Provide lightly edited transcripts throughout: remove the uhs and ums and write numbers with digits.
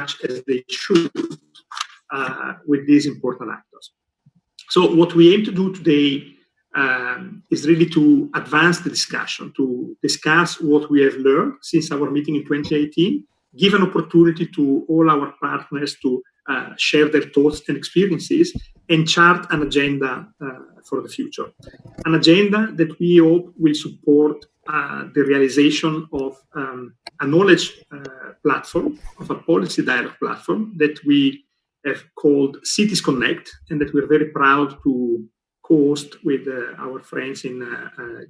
much as they should with these important actors. So what we aim to do today is really to advance the discussion, to discuss what we have learned since our meeting in 2018, give an opportunity to all our partners to share their thoughts and experiences, and chart an agenda for the future. An agenda that we hope will support the realization of a knowledge platform, of a policy dialogue platform that we have called Cities Connect, and that we're very proud to co-host with our friends in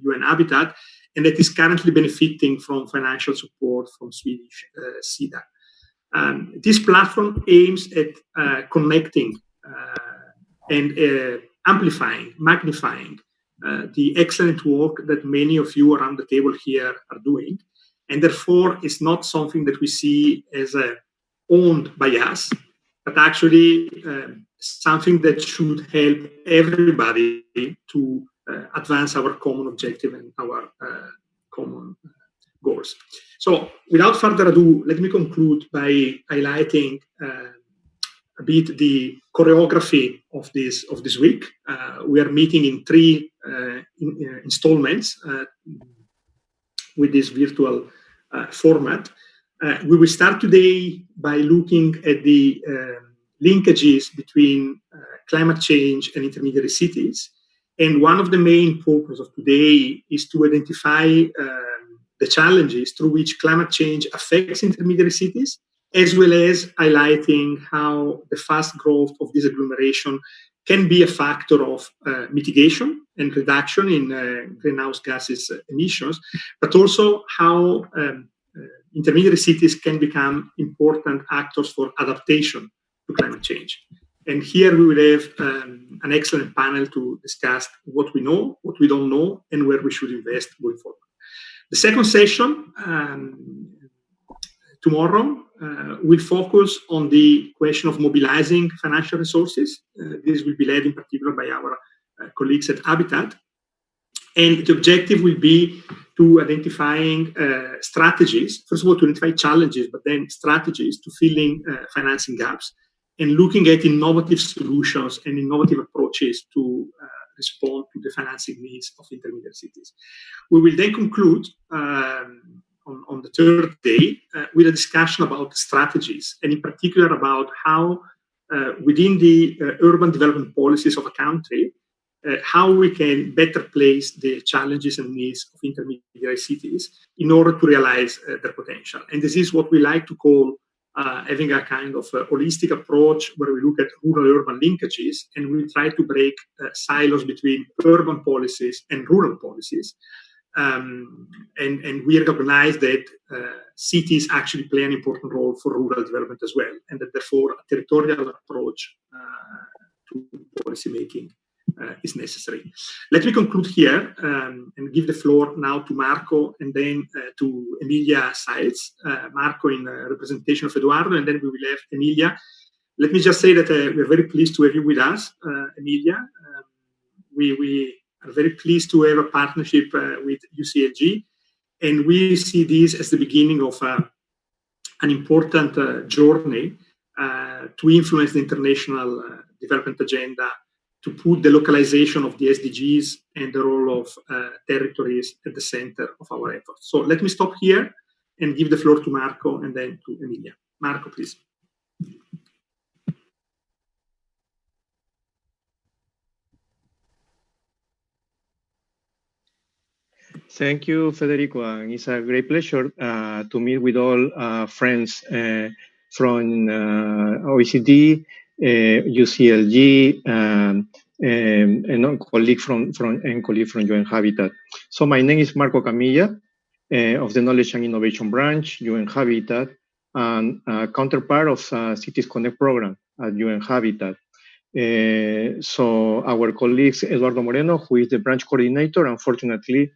UN Habitat, and that is currently benefiting from financial support from Swedish SIDA. This platform aims at connecting and amplifying, magnifying the excellent work that many of you around the table here are doing, and therefore it's not something that we see as owned by us, but actually something that should help everybody to advance our common objective and our common goals. So without further ado, let me conclude by highlighting a bit the choreography of this week. We are meeting in three installments with this virtual format. We will start today by looking at the linkages between climate change and intermediary cities. And one of the main purposes of today is to identify the challenges through which climate change affects intermediary cities, as well as highlighting how the fast growth of this agglomeration can be a factor of mitigation and reduction in greenhouse gases emissions, but also how intermediary cities can become important actors for adaptation to climate change. And here we will have an excellent panel to discuss what we know, what we don't know, and where we should invest going forward. The second session tomorrow will focus on the question of mobilizing financial resources. This will be led in particular by our colleagues at Habitat. And the objective will be to identifying strategies, first of all, to identify challenges, but then strategies to filling financing gaps and looking at innovative solutions and innovative approaches to respond to the financing needs of intermediate cities. We will then conclude on the third day with a discussion about strategies, and in particular about how within the urban development policies of a country, how we can better place the challenges and needs of intermediary cities in order to realize their potential. And this is what we like to call having a kind of a holistic approach where we look at rural-urban linkages, and we try to break silos between urban policies and rural policies. And we recognize that cities actually play an important role for rural development as well, and that therefore a territorial approach to policy making is necessary. Let me conclude here and give the floor now to Marco and then to Emilia Saez. Marco in representation of Eduardo, and then we will have Emilia. Let me just say that we're very pleased to have you with us, Emilia. We are very pleased to have a partnership with UCLG, and we see this as the beginning of an important journey to influence the international development agenda, to put the localization of the SDGs and the role of territories at the center of our efforts. So let me stop here and give the floor to Marco and then to Emilia. Marco, please. Thank you, Federico. And it's a great pleasure to meet with all friends from OECD, UCLG, and colleague from UN Habitat. So my name is Marco Camilla of the Knowledge and Innovation Branch, UN Habitat, and counterpart of Cities Connect program at UN Habitat. So our colleagues, Eduardo Moreno, who is the branch coordinator, unfortunately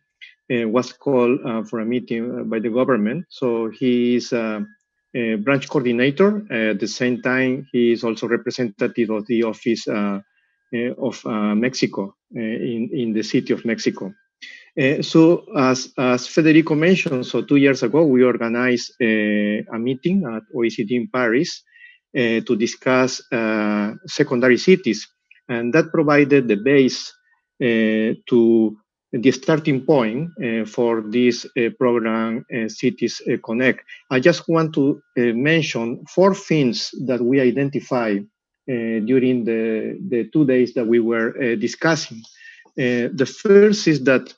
was called for a meeting by the government. So he is a branch coordinator. At the same time, he is also representative of the office of Mexico in the city of Mexico. So as Federico mentioned, so 2 years ago, we organized a meeting at OECD in Paris to discuss secondary cities. And that provided the base to the starting point for this program, Cities Connect. I just want to mention 4 things that we identified during the 2 days that we were discussing. The first is that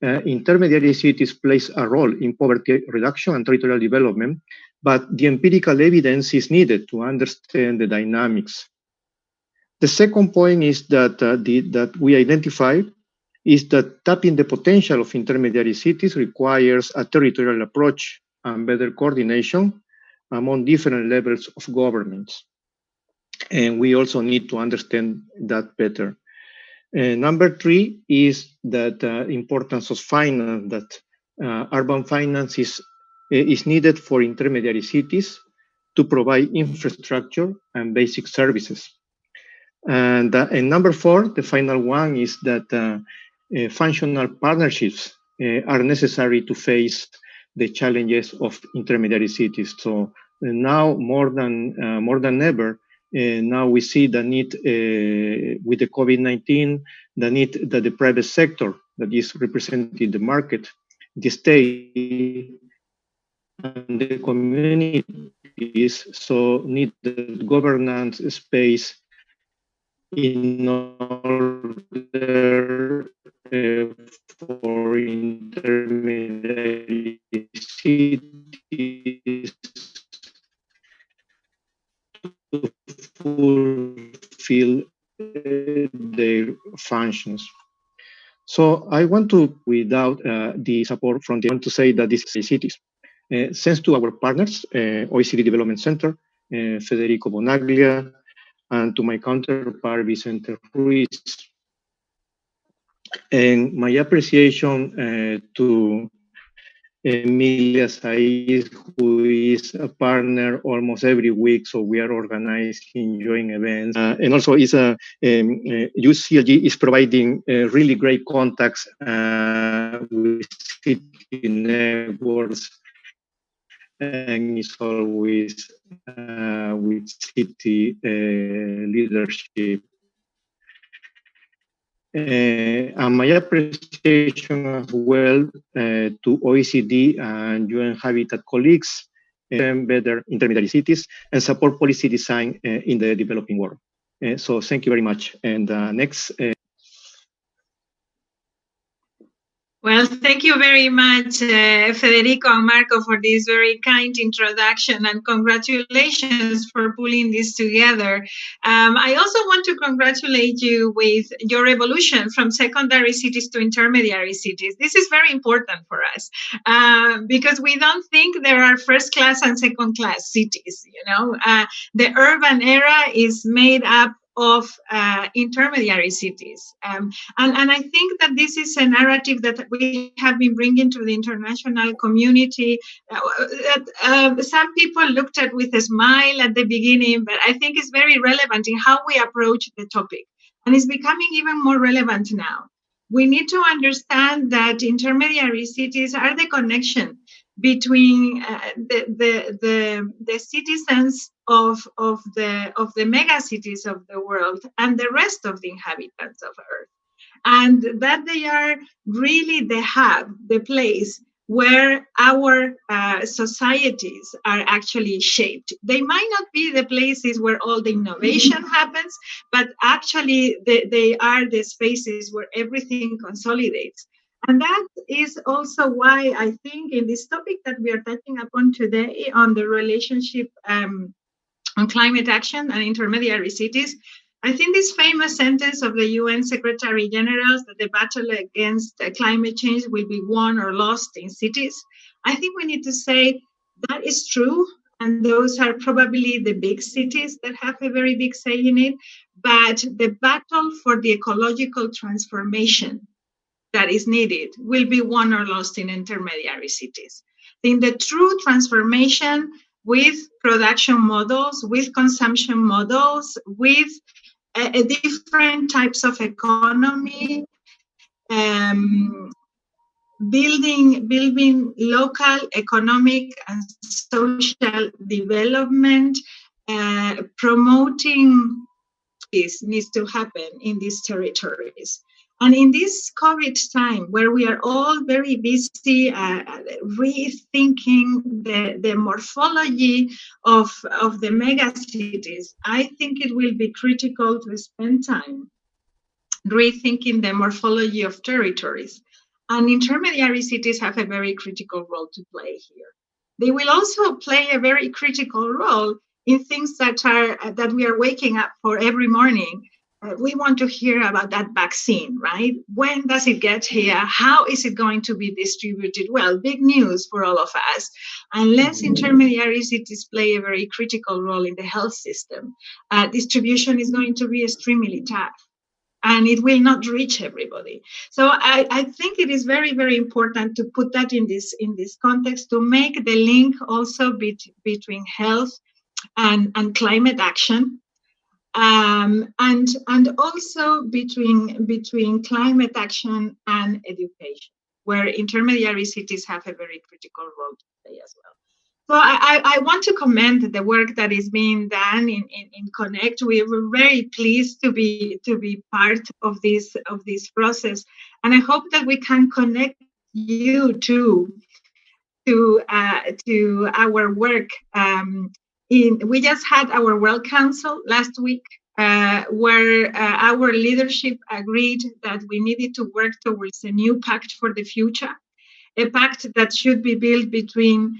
intermediary cities plays a role in poverty reduction and territorial development, but the empirical evidence is needed to understand the dynamics. The second point is that that we identified is that tapping the potential of intermediary cities requires a territorial approach and better coordination among different levels of governments. And we also need to understand that better. Number 3 is that importance of finance, that urban finance is needed for intermediary cities to provide infrastructure and basic services. And number 4, the final one, is that functional partnerships are necessary to face the challenges of intermediary cities. So now more than ever, now we see the need with the COVID-19, the need that the private sector that is representing the market, the state, and the communities, so need the governance space in order for intermediary cities to fulfill their functions. So I want to, without the support from the, I want to say that these cities, thanks to our partners, OECD Development Center, Federico Bonaglia, and to my counterpart, Vicente Ruiz. And my appreciation to Emilia Saiz, who is a partner almost every week, so we are organizing joint events. And also UCLG is providing really great contacts with city networks, and is always with city leadership. And my appreciation as well to OECD and UN Habitat colleagues, better intermediary cities, and support policy design in the developing world. So thank you very much. And next. Well, thank you very much, Federico and Marco, for this very kind introduction, and congratulations for pulling this together. I also want to congratulate you with your evolution from secondary cities to intermediary cities. This is very important for us because we don't think there are first-class and second-class cities. The urban era is made up of intermediary cities. And I think that this is a narrative that we have been bringing to the international community. Some people looked at with a smile at the beginning, but I think it's very relevant in how we approach the topic. And it's becoming even more relevant now. We need to understand that intermediary cities are the connection between the citizens of the mega cities of the world and the rest of the inhabitants of Earth, and that they are really the hub, the place where our societies are actually shaped. They might not be the places where all the innovation happens, but actually they are the spaces where everything consolidates. And that is also why I think in this topic that we are touching upon today on the relationship on climate action and intermediary cities, I think this famous sentence of the UN Secretary General that the battle against climate change will be won or lost in cities, I think we need to say that is true. And those are probably the big cities that have a very big say in it. But the battle for the ecological transformation that is needed will be won or lost in intermediary cities. In the true transformation with production models, with consumption models, with different types of economy, building local economic and social development, promoting peace needs to happen in these territories. And in this COVID time, where we are all very busy rethinking the morphology of the megacities, I think it will be critical to spend time rethinking the morphology of territories. And intermediary cities have a very critical role to play here. They will also play a very critical role in things that we are waking up for every morning. We want to hear about that vaccine, right? When does it get here? How is it going to be distributed? Well, big news for all of us. Unless intermediary cities play a very critical role in the health system, distribution is going to be extremely tough, and it will not reach everybody. So I think it is very, very important to put that in this context, to make the link also between health and climate action, and also between climate action and education, where intermediary cities have a very critical role to play as well. So I want to commend the work that is being done in Connect. We were very pleased to be part of this process, and I hope that we can connect you to our work. We just had our World Council last week, where our leadership agreed that we needed to work towards a new pact for the future, a pact that should be built between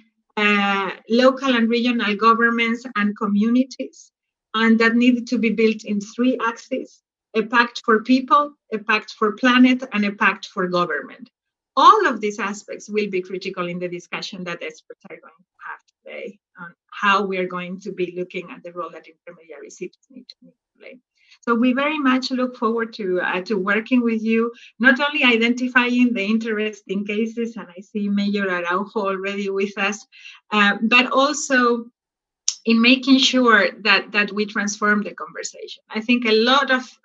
local and regional governments and communities, and that needed to be built in 3 axes: a pact for people, a pact for planet, and a pact for government. All of these aspects will be critical in the discussion that experts are going to have today on how we are going to be looking at the role that intermediary cities need to play. So we very much look forward to working with you, not only identifying the interesting cases, and I see Mayor Araujo already with us, but also in making sure that we transform the conversation. I think a lot of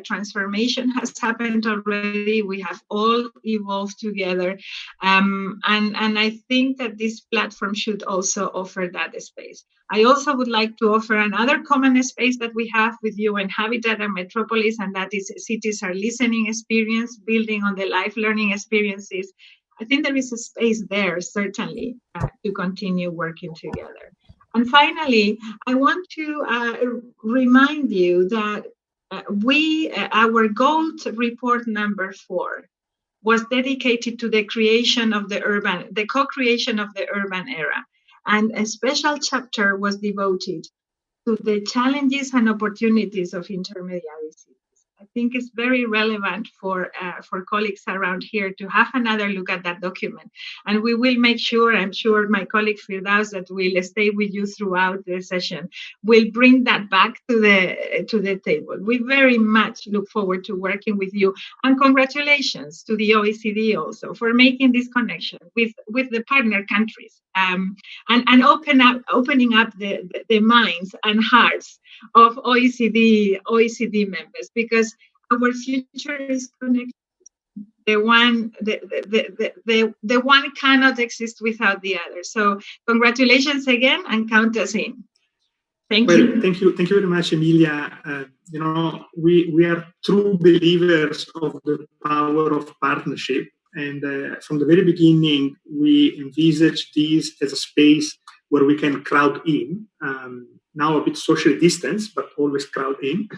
transformation has happened already. We have all evolved together. And I think that this platform should also offer that space. I also would like to offer another common space that we have with you in Habitat and Metropolis, and that is Cities Are Listening experience, building on the life learning experiences. I think there is a space there, certainly, to continue working together. And finally, I want to remind you that our GOLD report number 4 was dedicated to the co-creation of the urban era. And a special chapter was devoted to the challenges and opportunities of intermediary cities. I think it's very relevant for colleagues around here to have another look at that document. And we will make sure, I'm sure my colleague Firdaus, that will stay with you throughout the session, will bring that back to the table. We very much look forward to working with you. And congratulations to the OECD also for making this connection with the partner countries, and opening up the minds and hearts of OECD members, because our future is connected. The one cannot exist without the other. So congratulations again, and count us in. Thank you. Thank you very much, Emilia. We are true believers of the power of partnership. And from the very beginning, we envisaged this as a space where we can crowd in, now a bit socially distanced, but always crowd in,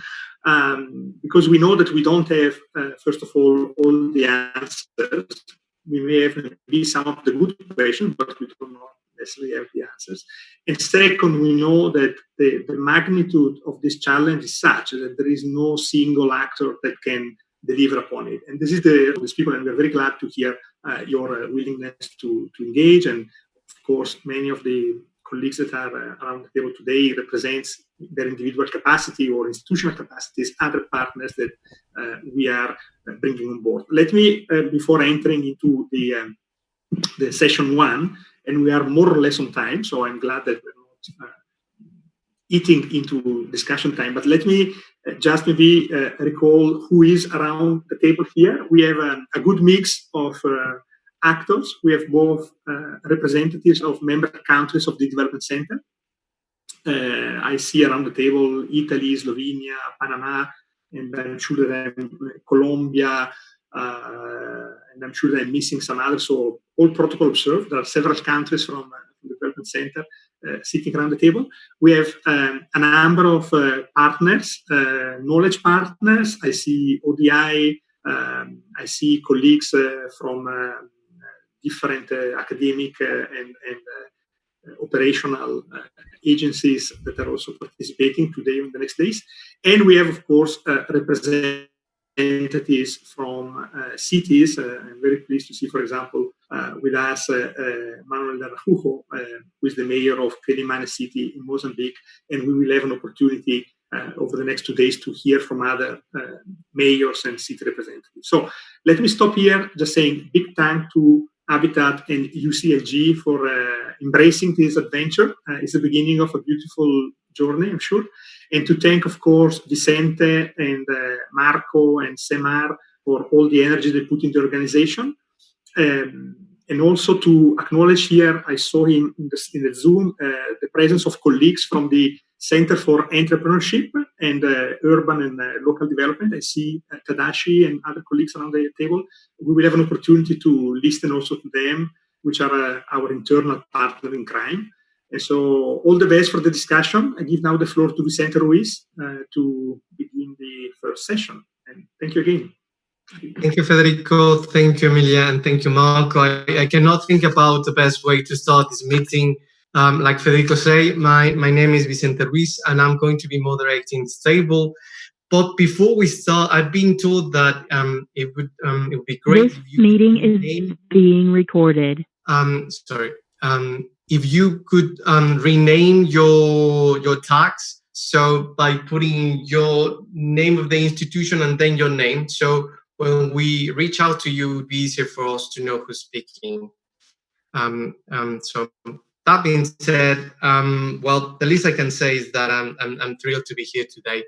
because we know that we don't have, first of all the answers. We may have maybe some of the good questions, but we don't necessarily have the answers. And second, we know that the magnitude of this challenge is such that there is no single actor that can deliver upon it. And this is these people, and we're very glad to hear your willingness to engage. And of course, many of the colleagues that are around the table today represents their individual capacity or institutional capacities, other partners that we are bringing on board. Let me, before entering into the session 1, and we are more or less on time, so I'm glad that we're not eating into discussion time, but let me just maybe recall who is around the table here. We have a good mix of actors. We have both representatives of member countries of the Development Center. I see around the table Italy, Slovenia, Panama, and I'm sure that Colombia, and I'm sure that I'm missing some others. So all protocol observed. There are several countries from the development center sitting around the table. We have a number of partners, knowledge partners. I see ODI. I see colleagues from different academic and operational agencies that are also participating today and the next days. And we have, of course, representatives from cities. I'm very pleased to see, for example, with us Manuel de Araujo, who is the mayor of Quelimane city in Mozambique, and we will have an opportunity over the next 2 days to hear from other mayors and city representatives. So let me stop here, just saying big thank to Habitat and UCLG for embracing this adventure. It's the beginning of a beautiful journey, I'm sure. And to thank, of course, Vicente and Marco and Semar for all the energy they put into the organization. And also to acknowledge here, I saw him in the Zoom, the presence of colleagues from the Center for Entrepreneurship and Urban and Local Development. I see Tadashi and other colleagues around the table. We will have an opportunity to listen also to them, which are our internal partner in crime. And so all the best for the discussion. I give now the floor to Vicente Ruiz to begin the first session. And thank you again. Thank you, Federico. Thank you, Emilia, and thank you, Marco. I cannot think about the best way to start this meeting. Like Federico said, my name is Vicente Ruiz, and I'm going to be moderating this table. But before we start, I've been told that it would be great. This meeting is being recorded. Sorry. If you could rename your tags, so by putting your name of the institution and then your name, so when we reach out to you, it would be easier for us to know who's speaking. So that being said, well, the least I can say is that I'm thrilled to be here today.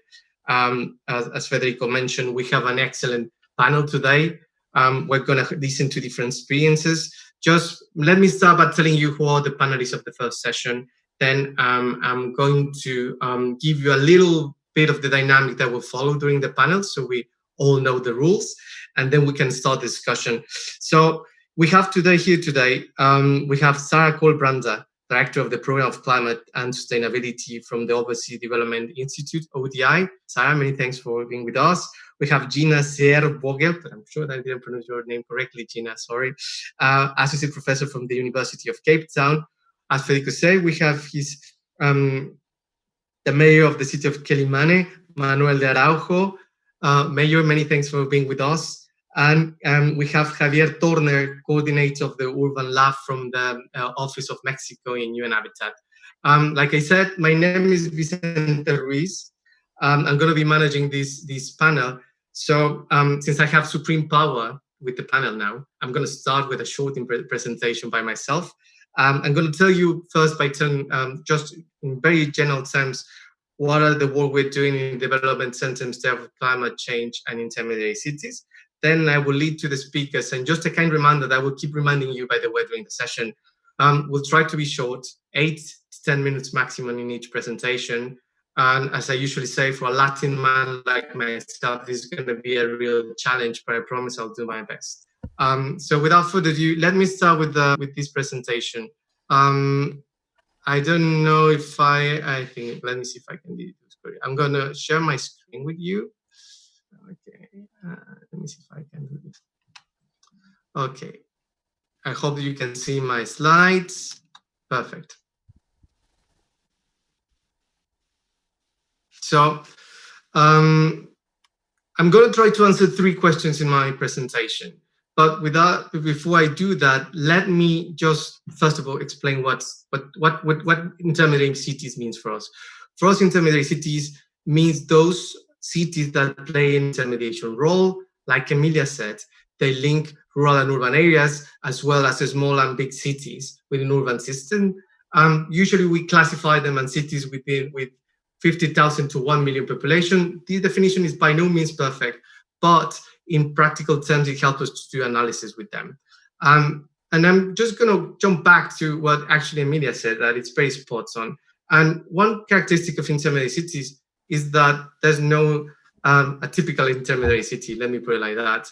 As Federico mentioned, we have an excellent panel today. We're going to listen to different experiences. Just let me start by telling you who are the panelists of the first session. Then I'm going to give you a little bit of the dynamic that will follow during the panel, so we all know the rules, and then we can start the discussion. So we have today, we have Sarah Colembrander, Director of the Program of Climate and Sustainability from the Overseas Development Institute, ODI. Sarah, many thanks for being with us. We have Gina Seer-Vogel, I'm sure that I didn't pronounce your name correctly, Gina, sorry. Associate Professor from the University of Cape Town. As Federico said, we have the Mayor of the City of Quelimane, Manuel de Araujo. Mayor, many thanks for being with us. And we have Javier Torner, Coordinator of the Urban Lab from the Office of Mexico in UN Habitat. Like I said, my name is Vicente Ruiz. I'm going to be managing this panel. So since I have supreme power with the panel now, I'm going to start with a short presentation by myself. I'm going to tell you first by just in very general terms, what are the work we're doing in development centers of climate change and intermediary cities. Then I will lead to the speakers, and just a kind reminder that I will keep reminding you, by the way, during the session. We'll try to be short, 8 to 10 minutes maximum in each presentation. And as I usually say, for a Latin man like myself, this is going to be a real challenge, but I promise I'll do my best. So without further ado, let me start with this presentation. I don't know if I think, let me see if I can do this. I'm going to share my screen with you. Okay, let me see if I can do this. Okay, I hope you can see my slides. Perfect. So I'm going to try to answer 3 questions in my presentation. But before I do that, let me just first of all explain what intermediary cities means for us. For us, intermediary cities means those cities that play an intermediation role. Like Emilia said, they link rural and urban areas as well as small and big cities within urban system. Usually we classify them as cities with 50,000 to 1 million population. This definition is by no means perfect, but in practical terms, it helps us to do analysis with them. And I'm just going to jump back to what actually Emilia said, that it's very spot on. And one characteristic of intermediary cities is that there's no a typical intermediary city, let me put it like that.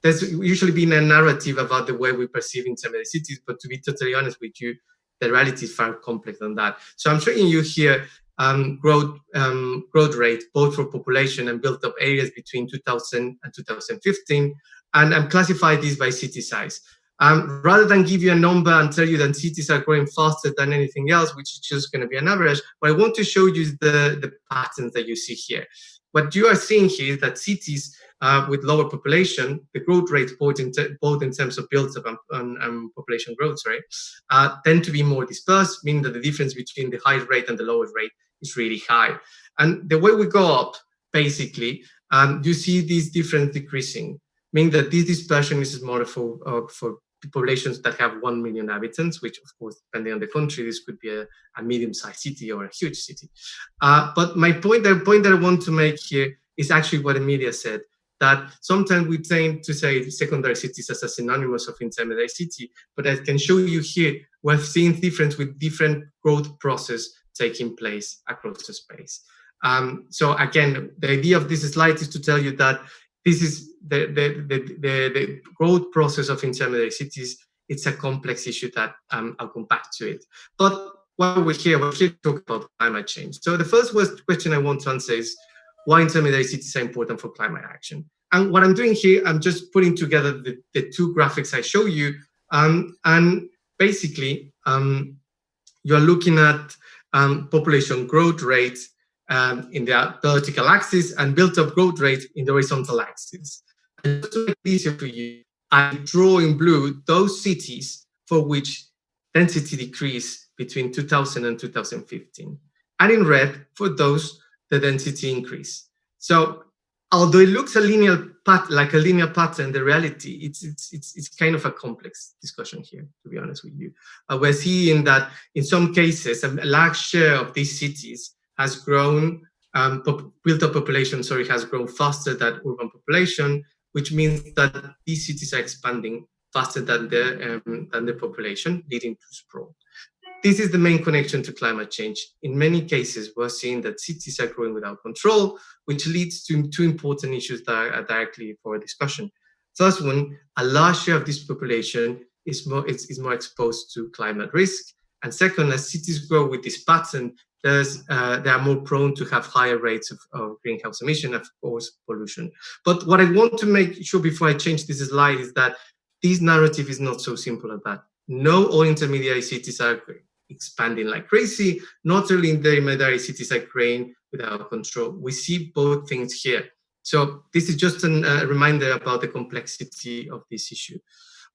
There's usually been a narrative about the way we perceive intermediary cities, but to be totally honest with you, the reality is far complex than that. So I'm showing you here growth rate, both for population and built up areas between 2000 and 2015. And I'm classified this by city size. Rather than give you a number and tell you that cities are growing faster than anything else, which is just going to be an average, what I want to show you is the patterns that you see here. What you are seeing here is that cities with lower population, the growth rate both in terms of built-up and population growth, tend to be more dispersed, meaning that the difference between the high rate and the lower rate is really high. And the way we go up, basically, you see this difference decreasing, meaning that this dispersion is more for populations that have 1 million inhabitants, which, of course, depending on the country, this could be a medium-sized city or a huge city. But the point that I want to make here is actually what the media said, that sometimes we tend to say secondary cities as a synonymous of intermediary city, but I can show you here, we're seeing difference with different growth process taking place across the space. So again, the idea of this slide is to tell you that this is the growth process of intermediary cities. It's a complex issue that I'll come back to it. But while we're here to talk about climate change. So the first question I want to answer is why intermediary cities are important for climate action. And what I'm doing here, I'm just putting together the two graphics I show you. And basically, you're looking at population growth rate in the vertical axis and built-up growth rate in the horizontal axis. And just to make it easier for you, I draw in blue those cities for which density decreased between 2000 and 2015, and in red for those the density increase. So, although it looks like a linear pattern, the reality it's kind of a complex discussion here, to be honest with you. We're seeing that in some cases, a large share of these cities has grown, built-up population, has grown faster than urban population, which means that these cities are expanding faster than the population, leading to sprawl. This is the main connection to climate change. In many cases, we're seeing that cities are growing without control, which leads to two important issues that are directly for discussion. First one, a large share of this population is more exposed to climate risk. And second, as cities grow with this pattern, they are more prone to have higher rates of greenhouse emission, of course, pollution. But what I want to make sure before I change this slide is that this narrative is not so simple as that. No, all intermediary cities are expanding like crazy. Not all intermediary cities are growing without control. We see both things here. So this is just a reminder about the complexity of this issue.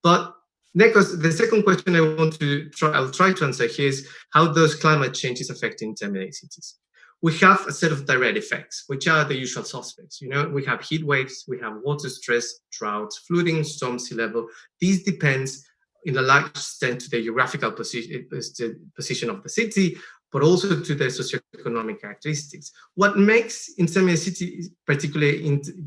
But next, the second question I'll try to answer here is how does climate change is affecting intermediary cities? We have a set of direct effects, which are the usual suspects. We have heat waves, we have water stress, droughts, flooding, storm, sea level. These depends in a large extent to the geographical position of the city, but also to their socioeconomic characteristics. What makes intermediary cities particularly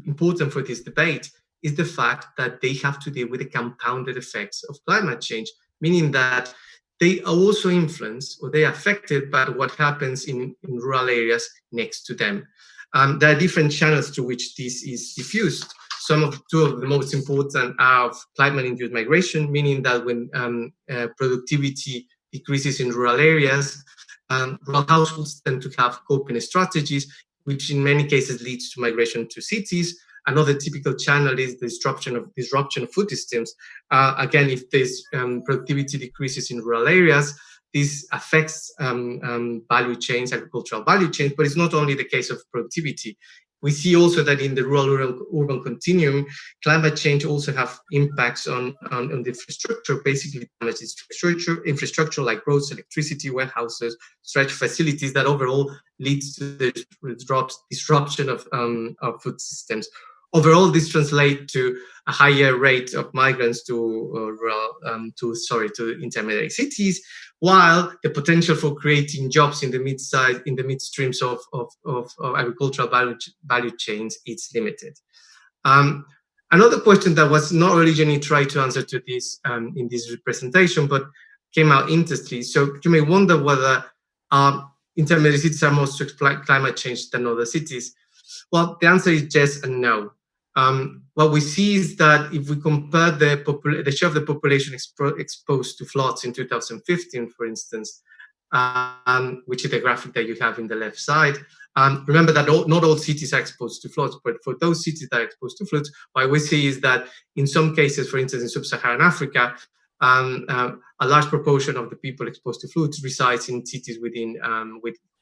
important for this debate is the fact that they have to deal with the compounded effects of climate change, meaning that they are also influenced or they are affected by what happens in rural areas next to them. There are different channels through which this is diffused. Two of the most important are climate-induced migration, meaning that when productivity decreases in rural areas, rural households tend to have coping strategies, which in many cases leads to migration to cities. Another typical channel is the disruption of food systems. Again, if there's productivity decreases in rural areas, this affects value chains, agricultural value chains, but it's not only the case of productivity. We see also that in the rural-urban continuum, climate change also have impacts on the infrastructure, basically damages infrastructure like roads, electricity, warehouses, storage facilities that overall leads to the disruption of food systems. Overall, this translates to a higher rate of migrants to intermediary cities, while the potential for creating jobs in the midstreams of agricultural value chains is limited. Another question that was not originally tried to answer to this in this presentation, but came out interestingly. So you may wonder whether intermediary cities are more strict climate change than other cities? Well, the answer is yes and no. What we see is that if we compare the share of the population exposed to floods in 2015, for instance, which is the graphic that you have in the left side, remember that not all cities are exposed to floods, but for those cities that are exposed to floods, what we see is that in some cases, for instance, in sub-Saharan Africa, a large proportion of the people exposed to floods resides in cities with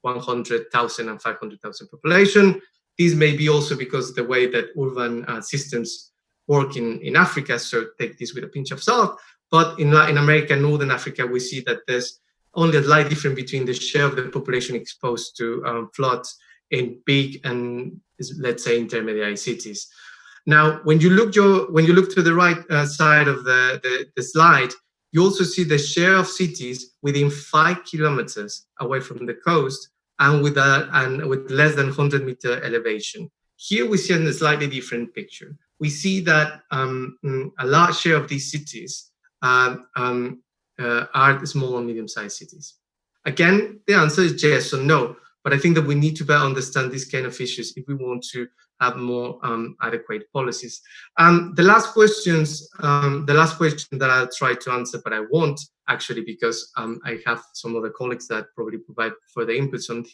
100,000 and 500,000 population. This may be also because the way that urban systems work in Africa, so take this with a pinch of salt. But in Latin America and Northern Africa, we see that there's only a slight difference between the share of the population exposed to floods in big and, let's say, intermediary cities. Now, when you look to the right side of the slide, you also see the share of cities within 5 kilometers away from the coast and with less than 100-meter elevation. Here we see a slightly different picture. We see that a large share of these cities are small and medium-sized cities. Again, the answer is yes or no, but I think that we need to better understand these kind of issues if we want to have more adequate policies. The last question that I'll try to answer, but I won't actually, because I have some other colleagues that probably provide further inputs on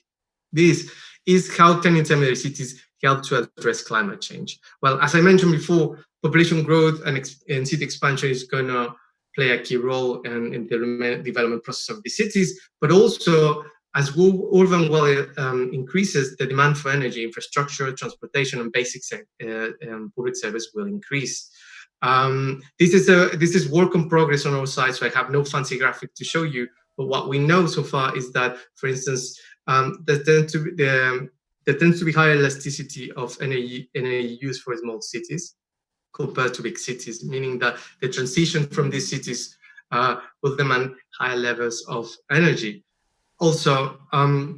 this, is how can intermediary cities help to address climate change? Well, as I mentioned before, population growth and city expansion is going to play a key role in the development process of the cities, but also as urban wealth increases, the demand for energy, infrastructure, transportation, and basic public service will increase. This is work in progress on our side, so I have no fancy graphic to show you. But what we know so far is that, for instance, there tends to be higher elasticity of energy use for small cities compared to big cities, meaning that the transition from these cities will demand higher levels of energy. Also,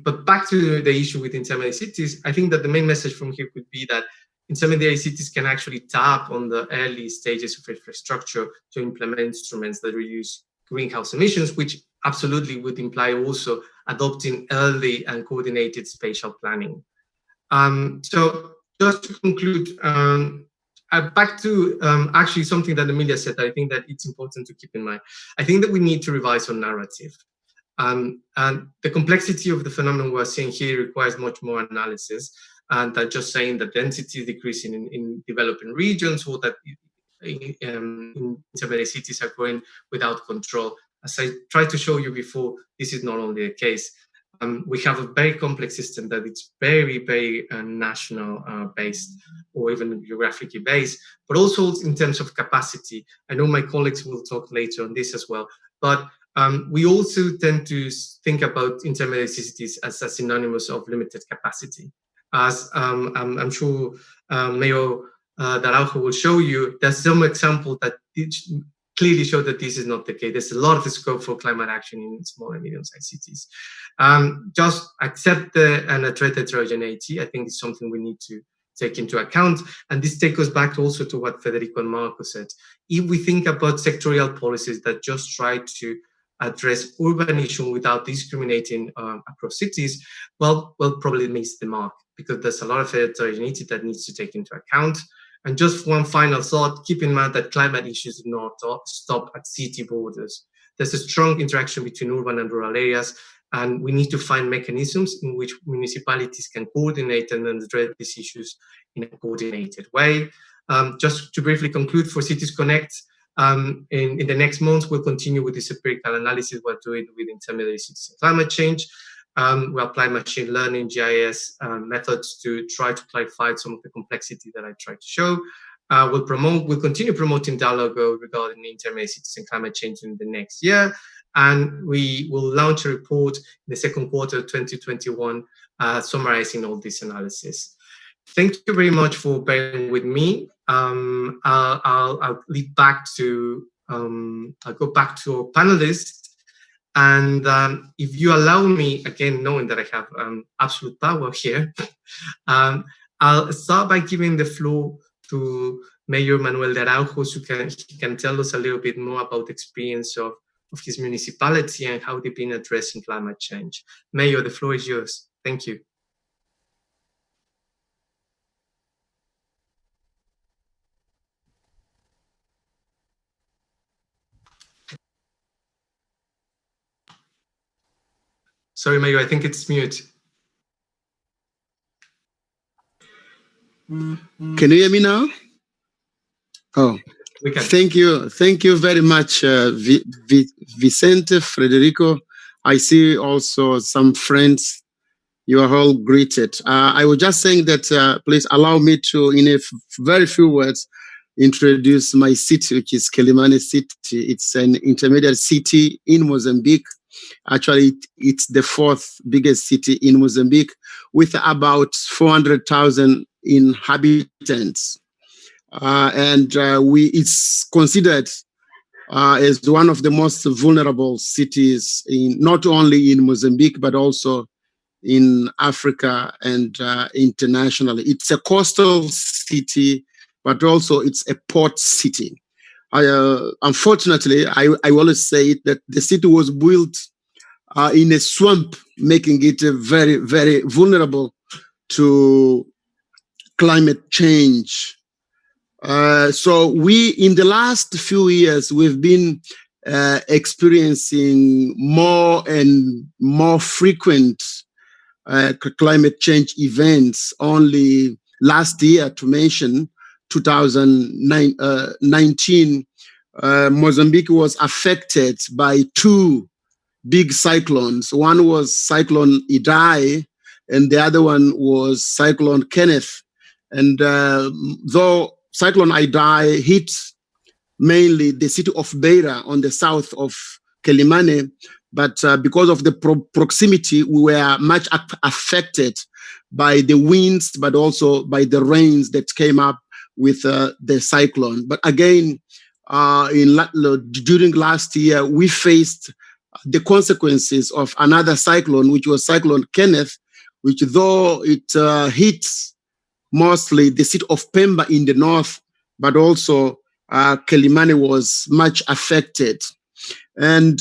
but back to the issue with intermediary cities, I think that the main message from here could be that intermediary cities can actually tap on the early stages of infrastructure to implement instruments that reduce greenhouse emissions, which absolutely would imply also adopting early and coordinated spatial planning. So just to conclude, back to actually something that Emilia said, I think that it's important to keep in mind. I think that we need to revise our narrative. And the complexity of the phenomenon we're seeing here requires much more analysis than just saying that density is decreasing in developing regions or that intermediary cities are growing without control. As I tried to show you before, this is not only the case. We have a very complex system that it's very, very national based or even geographically based, but also in terms of capacity. I know my colleagues will talk later on this as well, but we also tend to think about intermediary cities as synonymous of limited capacity. As I'm sure Mayor Araujo will show you, there's some example that clearly show that this is not the case. There's a lot of scope for climate action in small and medium-sized cities. Just accept and address heterogeneity. I think it's something we need to take into account. And this takes us back also to what Federico and Marco said. If we think about sectorial policies that just try to address urban issues without discriminating across cities, well, probably miss the mark, because there's a lot of heterogeneity that needs to take into account. And just one final thought, keep in mind that climate issues do not stop at city borders. There's a strong interaction between urban and rural areas, and we need to find mechanisms in which municipalities can coordinate and address these issues in a coordinated way. Just to briefly conclude, for Cities Connect, in the next months, we'll continue with this empirical analysis we're doing with intermediary cities and climate change. We apply machine learning, GIS methods to try to clarify some of the complexity that I tried to show. We'll continue promoting dialogue regarding intermediary cities and climate change in the next year. And we will launch a report in the second quarter of 2021, summarizing all this analysis. Thank you very much for bearing with me. I'll lead back to, I'll go back to our panelists. And if you allow me, again, knowing that I have absolute power here, I'll start by giving the floor to Mayor Manuel de Araujo, who can tell us a little bit more about the experience of his municipality and how they've been addressing climate change. Mayor, the floor is yours. Thank you. Sorry, Mayor, I think it's mute. Can you hear me now? Oh, We can. thank you. Thank you very much, Vicente, Federico. I see also some friends. You are all greeted. I was just saying that please allow me to, in a very few words, introduce my city, which is Quelimane City. It's an intermediate city in Mozambique. Actually, it's the fourth biggest city in Mozambique with about 400,000 inhabitants. It's considered as one of the most vulnerable cities in not only in Mozambique, but also in Africa and internationally. It's a coastal city, but also it's a port city. Unfortunately, I always say it, that the city was built in a swamp, making it very, very vulnerable to climate change. So in the last few years, we've been experiencing more and more frequent climate change events. Only last year, to mention 2019, Mozambique was affected by two big cyclones. One was Cyclone Idai, and the other one was Cyclone Kenneth. And though Cyclone Idai hit mainly the city of Beira on the south of Quelimane, but because of the proximity, we were much affected by the winds, but also by the rains that came up with the cyclone. But again, during last year, we faced the consequences of another cyclone, which was Cyclone Kenneth, which though it hit mostly the city of Pemba in the north, but also Quelimane was much affected. And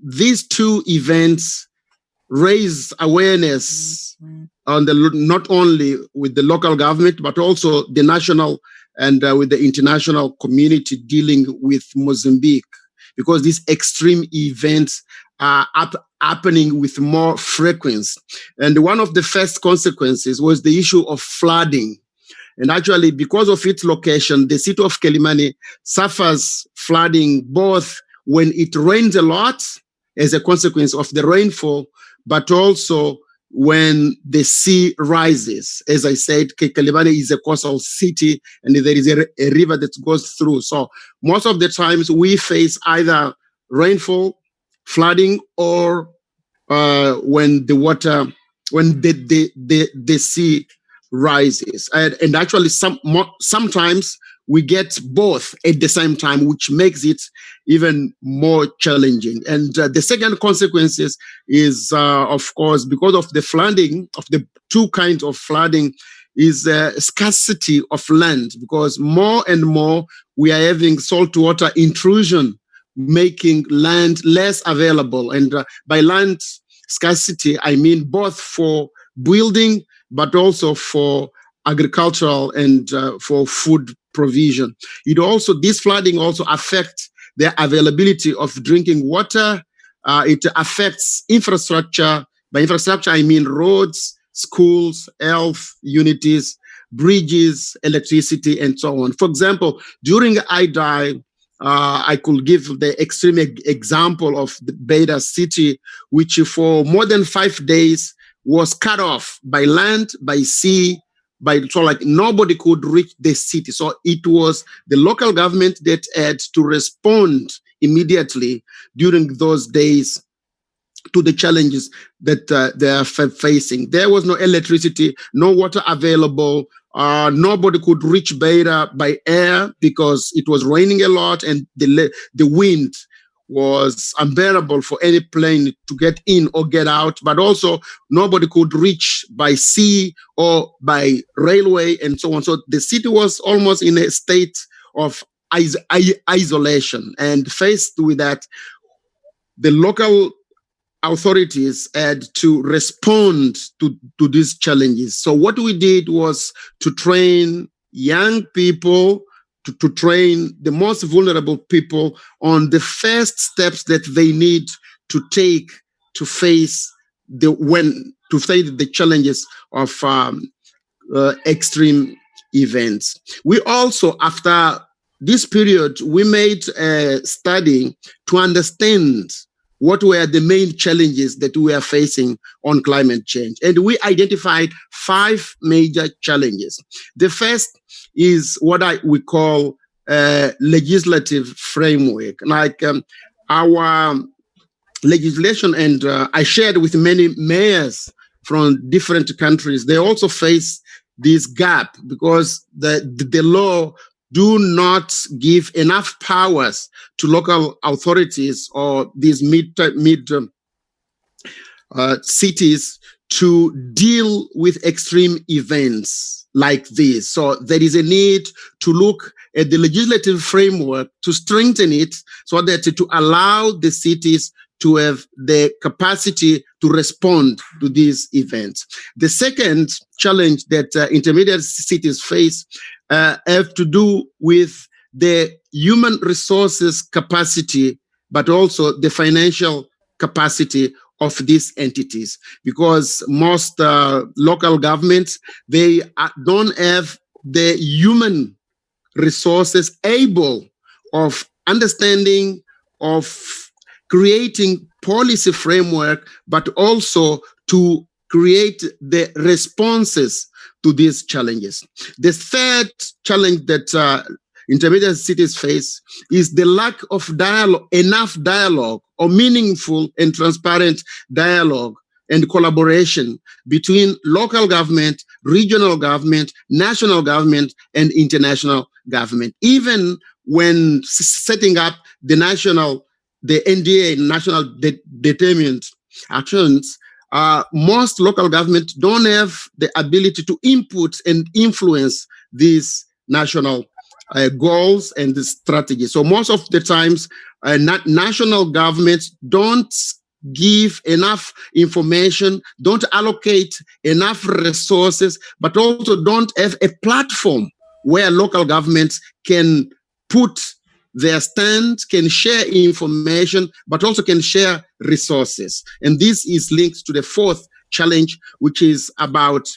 these two events raise awareness on not only with the local government, but also the national and with the international community dealing with Mozambique, because these extreme events are happening with more frequency. And one of the first consequences was the issue of flooding. And actually, because of its location, the city of Quelimane suffers flooding both when it rains a lot as a consequence of the rainfall, but also when the sea rises. As I said, Quelimane is a coastal city and there is a river that goes through. So most of the times we face either rainfall, flooding, or when the sea rises. And actually sometimes we get both at the same time, which makes it even more challenging. And the second consequences is, of course, because of the flooding, of the two kinds of flooding, is scarcity of land, because more and more we are having saltwater intrusion, making land less available. And by land scarcity, I mean both for building, but also for agricultural and for food provision. This flooding also affects the availability of drinking water. It affects infrastructure. By infrastructure, I mean roads, schools, health unities, bridges, electricity, and so on. For example, during Idai, I could give the extreme example of the Beira city, which for more than 5 days was cut off by land, by sea, so like nobody could reach the city. So it was the local government that had to respond immediately during those days to the challenges that they are facing. There was no electricity, no water available. Nobody could reach Beira by air because it was raining a lot and the wind was unbearable for any plane to get in or get out, but also nobody could reach by sea or by railway and so on. So the city was almost in a state of isolation. And faced with that, the local authorities had to respond to these challenges. So what we did was to train young people, to train the most vulnerable people on the first steps that they need to take to face the challenges of extreme events. We also, after this period, we made a study to understand what were the main challenges that we are facing on climate change. And we identified 5 major challenges. The first is what we call a legislative framework. Like our legislation, and I shared with many mayors from different countries, they also face this gap because the law do not give enough powers to local authorities or these mid cities to deal with extreme events like this. So there is a need to look at the legislative framework to strengthen it so that to allow the cities to have the capacity to respond to these events. The second challenge that intermediate cities face have to do with the human resources capacity, but also the financial capacity of these entities, because most local governments, they don't have the human resources able of understanding, of creating policy framework, but also to create the responses to these challenges. The third challenge that intermediate cities face is the lack of dialogue, enough dialogue or meaningful and transparent dialogue and collaboration between local government, regional government, national government, and international government. Even when setting up the NDA, National Determined Actions, most local governments don't have the ability to input and influence these national goals and the strategy. So most of the times, national governments don't give enough information, don't allocate enough resources, but also don't have a platform where local governments can put their stand, can share information, but also can share resources. And this is linked to the fourth challenge, which is about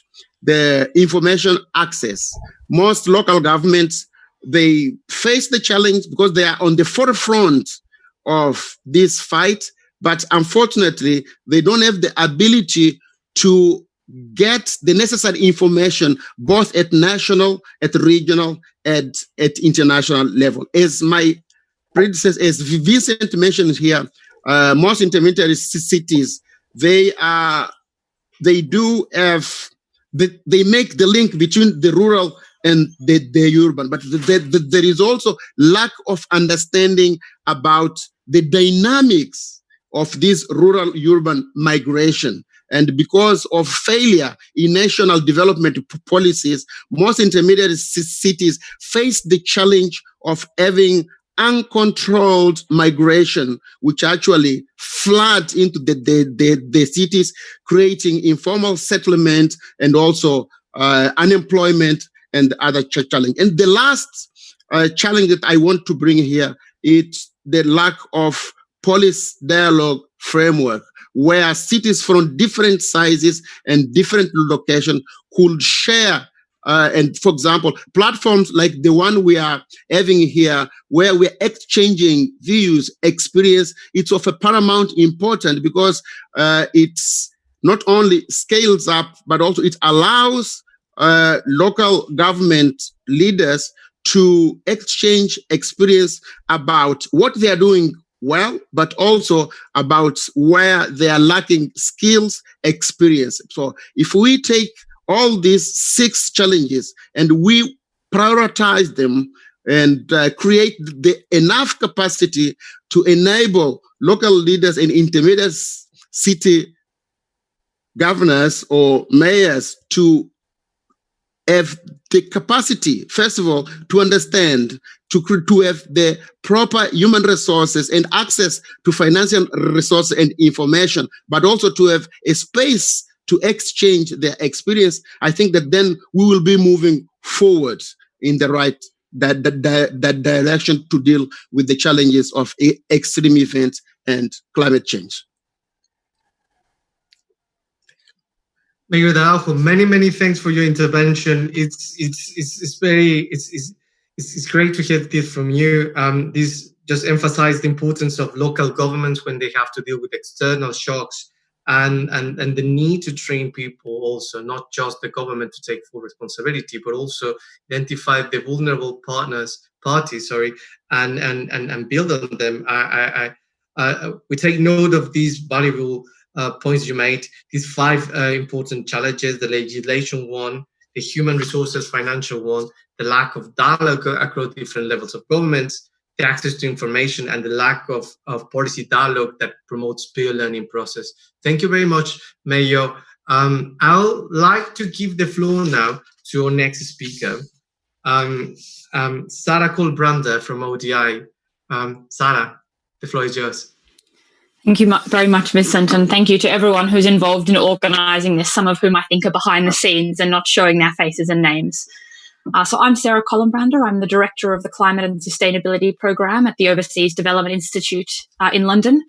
the information access. Most local governments, they face the challenge because they are on the forefront of this fight, but unfortunately, they don't have the ability to get the necessary information both at national, at regional, at international level. As my predecessor, as Vincent mentioned here, most intermediary cities, they do have, they make the link between the rural and the urban, but there is also lack of understanding about the dynamics of this rural-urban migration. And because of failure in national development policies, most intermediate cities face the challenge of having uncontrolled migration, which actually flood into the cities, creating informal settlement and also unemployment and other challenges. And the last challenge that I want to bring here is the lack of policy dialogue framework, where cities from different sizes and different locations could share. And for example, platforms like the one we are having here, where we're exchanging views, experience, it's of a paramount importance because it's not only scales up, but also it allows local government leaders to exchange experience about what they are doing well, but also about where they are lacking skills, experience. So if we take all these 6 challenges and we prioritize them and create enough capacity to enable local leaders and intermediate city governors or mayors to have the capacity, first of all, to understand, to have the proper human resources and access to financial resources and information, but also to have a space to exchange their experience, I think that then we will be moving forward in the right that direction to deal with the challenges of extreme events and climate change. Mayor Araujo, many thanks for your intervention. It's great to hear this from you. This just emphasized the importance of local governments when they have to deal with external shocks, and the need to train people also, not just the government to take full responsibility, but also identify the vulnerable parties, and build on them. We take note of these valuable points you made, these 5 important challenges: the legislation one, the human resources financial one, the lack of dialogue across different levels of governments, the access to information, and the lack of policy dialogue that promotes peer learning process. Thank you very much, Mayor. I'd like to give the floor now to our next speaker, Sarah Colembrander from ODI. Sarah, the floor is yours. Thank you very much, Vincent, and thank you to everyone who's involved in organising this, some of whom I think are behind the scenes and not showing their faces and names. So I'm Sarah Colembrander. I'm the Director of the Climate and Sustainability Programme at the Overseas Development Institute in London.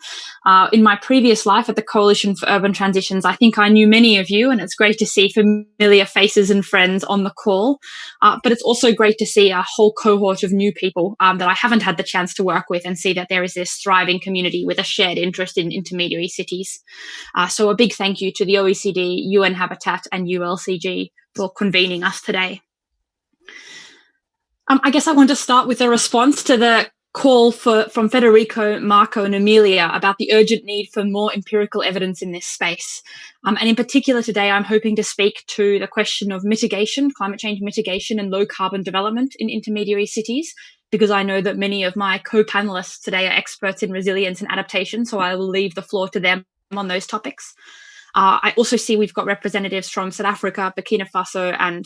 In my previous life at the Coalition for Urban Transitions, I think I knew many of you, and it's great to see familiar faces and friends on the call. But it's also great to see a whole cohort of new people that I haven't had the chance to work with, and see that there is this thriving community with a shared interest in intermediary cities. So a big thank you to the OECD, UN Habitat and ULCG for convening us today. I guess I want to start with a response to the call from Federico, Marco and Emilia about the urgent need for more empirical evidence in this space. And in particular today, I'm hoping to speak to the question of mitigation, climate change mitigation and low carbon development in intermediary cities, because I know that many of my co-panelists today are experts in resilience and adaptation, so I will leave the floor to them on those topics. I also see we've got representatives from South Africa, Burkina Faso, and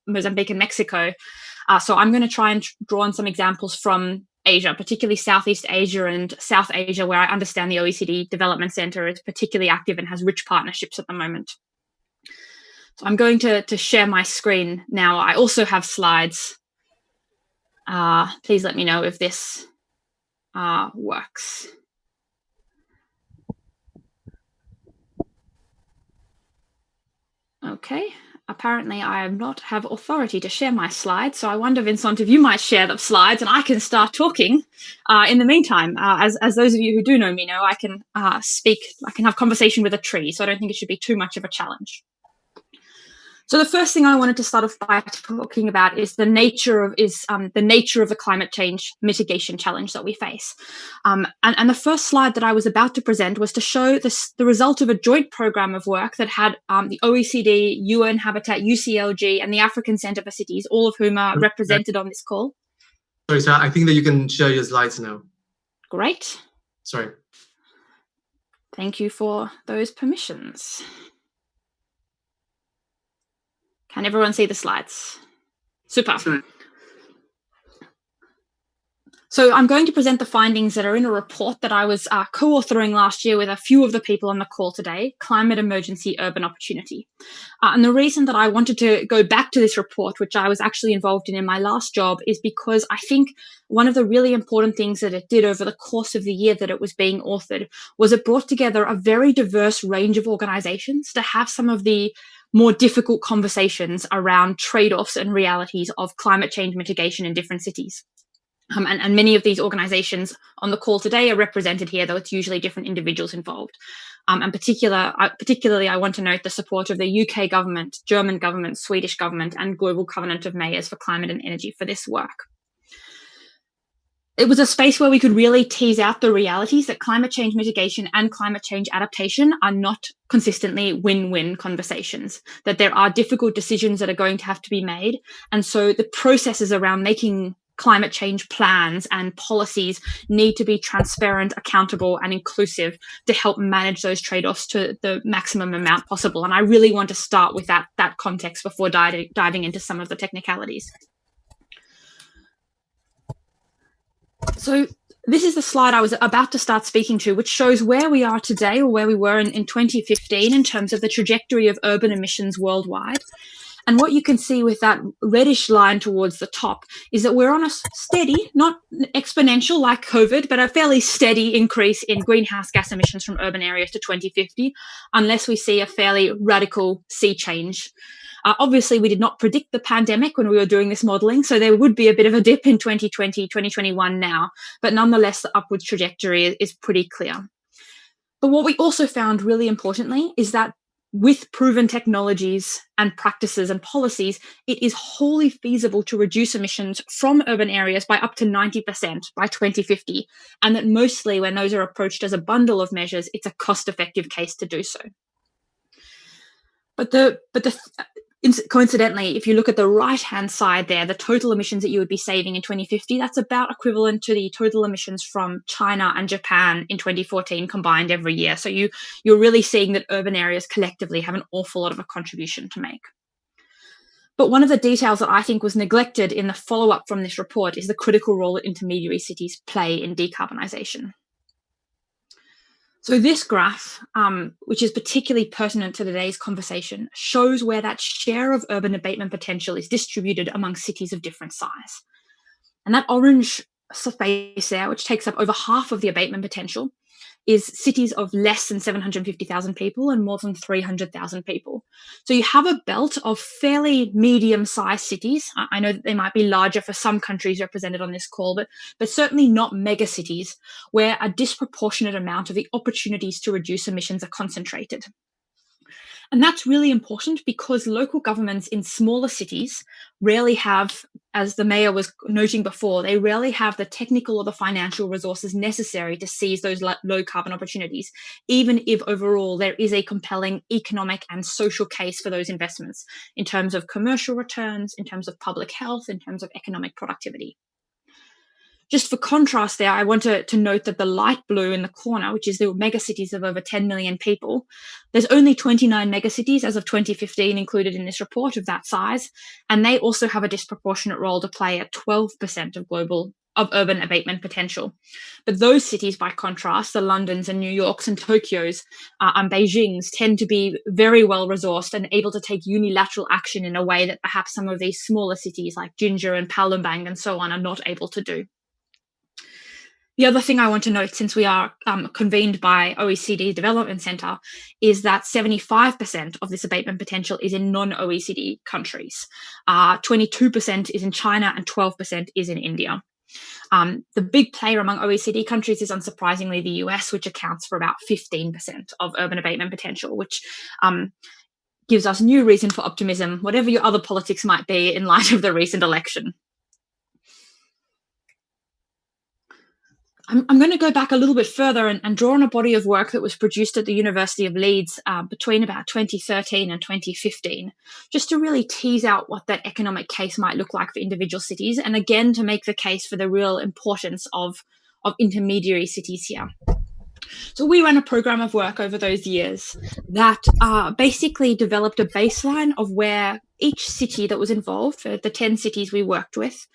Mozambique and Mexico. So I'm going to try and draw on some examples from Asia, particularly Southeast Asia and South Asia, where I understand the OECD Development Center is particularly active and has rich partnerships at the moment. So I'm going to share my screen now. I also have slides. Please let me know if this works. Okay, apparently I do not have authority to share my slides, so I wonder, Vincent, if you might share the slides and I can start talking. In the meantime, as those of you who do know me know, I can speak, I can have conversation with a tree, so I don't think it should be too much of a challenge. So the first thing I wanted to start off by talking about is the nature of the climate change mitigation challenge that we face. And the first slide that I was about to present was to show the result of a joint program of work that had the OECD, UN Habitat, UCLG, and the African Centre for Cities, all of whom are represented on this call. Sorry, Sarah, I think that you can share your slides now. Great. Sorry. Thank you for those permissions. Can everyone see the slides? Super. Sure. So I'm going to present the findings that are in a report that I was co-authoring last year with a few of the people on the call today, Climate Emergency Urban Opportunity. And the reason that I wanted to go back to this report, which I was actually involved in my last job, is because I think one of the really important things that it did over the course of the year that it was being authored was it brought together a very diverse range of organizations to have some of the more difficult conversations around trade-offs and realities of climate change mitigation in different cities. And many of these organizations on the call today are represented here, though it's usually different individuals involved. And particularly, I want to note the support of the UK government, German government, Swedish government, and Global Covenant of Mayors for Climate and Energy for this work. It was a space where we could really tease out the realities that climate change mitigation and climate change adaptation are not consistently win-win conversations, that there are difficult decisions that are going to have to be made. And so the processes around making climate change plans and policies need to be transparent, accountable, and inclusive to help manage those trade-offs to the maximum amount possible. And I really want to start with that context before diving into some of the technicalities. So this is the slide I was about to start speaking to, which shows where we are today, or where we were in 2015 in terms of the trajectory of urban emissions worldwide. And what you can see with that reddish line towards the top is that we're on a steady, not exponential like COVID, but a fairly steady increase in greenhouse gas emissions from urban areas to 2050, unless we see a fairly radical sea change. Obviously, we did not predict the pandemic when we were doing this modelling, so there would be a bit of a dip in 2020, 2021 now, but nonetheless, the upward trajectory is pretty clear. But what we also found really importantly is that with proven technologies and practices and policies, it is wholly feasible to reduce emissions from urban areas by up to 90% by 2050, and that mostly when those are approached as a bundle of measures, it's a cost-effective case to do so. Coincidentally, if you look at the right-hand side there, the total emissions that you would be saving in 2050, that's about equivalent to the total emissions from China and Japan in 2014 combined every year. So you're really seeing that urban areas collectively have an awful lot of a contribution to make. But one of the details that I think was neglected in the follow-up from this report is the critical role that intermediary cities play in decarbonisation. So this graph, which is particularly pertinent to today's conversation, shows where that share of urban abatement potential is distributed among cities of different size. And that orange space there, which takes up over half of the abatement potential, is cities of less than 750,000 people and more than 300,000 people. So you have a belt of fairly medium-sized cities. I know that they might be larger for some countries represented on this call, but certainly not mega cities where a disproportionate amount of the opportunities to reduce emissions are concentrated. And that's really important because local governments in smaller cities rarely have, as the mayor was noting before, they rarely have the technical or the financial resources necessary to seize those low carbon opportunities, even if overall there is a compelling economic and social case for those investments in terms of commercial returns, in terms of public health, in terms of economic productivity. Just for contrast there, I want to note that the light blue in the corner, which is the megacities of over 10 million people, there's only 29 megacities as of 2015 included in this report of that size, and they also have a disproportionate role to play at 12% of urban abatement potential. But those cities, by contrast, the Londons and New Yorks and Tokyos and Beijings, tend to be very well resourced and able to take unilateral action in a way that perhaps some of these smaller cities like Jinja and Palembang and so on are not able to do. The other thing I want to note, since we are convened by OECD Development Centre, is that 75% of this abatement potential is in non-OECD countries. 22% is in China and 12% is in India. The big player among OECD countries is unsurprisingly the US, which accounts for about 15% of urban abatement potential, which gives us new reason for optimism, whatever your other politics might be in light of the recent election. I'm going to go back a little bit further and draw on a body of work that was produced at the University of Leeds between about 2013 and 2015, just to really tease out what that economic case might look like for individual cities, and again to make the case for the real importance of intermediary cities here. So we ran a program of work over those years that basically developed a baseline of where each city that was involved, for the 10 cities we worked with,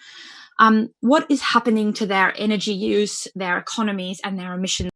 what is happening to their energy use, their economies, and their emissions